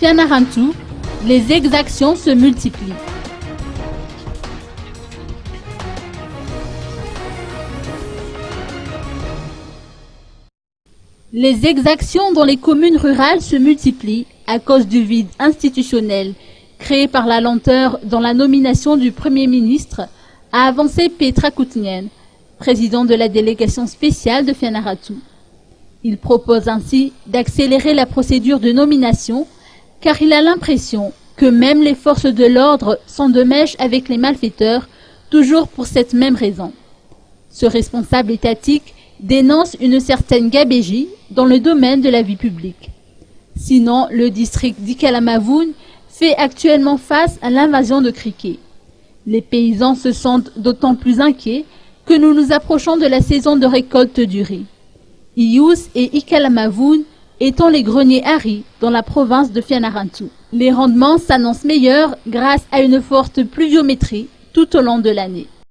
Fianarantsoa, les exactions se multiplient. Les exactions dans les communes rurales se multiplient à cause du vide institutionnel créé par la lenteur dans la nomination du Premier ministre, a avancé Petra Kutnian, président de la délégation spéciale de Fianarantsoa. Il propose ainsi d'accélérer la procédure de nomination car il a l'impression que même les forces de l'ordre sont de mèche avec les malfaiteurs, toujours pour cette même raison. Ce responsable étatique dénonce une certaine gabégie dans le domaine de la vie publique. Sinon, le district d'Ikalamavoune fait actuellement face à l'invasion de criquets. Les paysans se sentent d'autant plus inquiets que nous nous approchons de la saison de récolte du riz. Iyous et Ikalamavoune étant les greniers à riz dans la province de Fianarantsoa. Les rendements s'annoncent meilleurs grâce à une forte pluviométrie tout au long de l'année.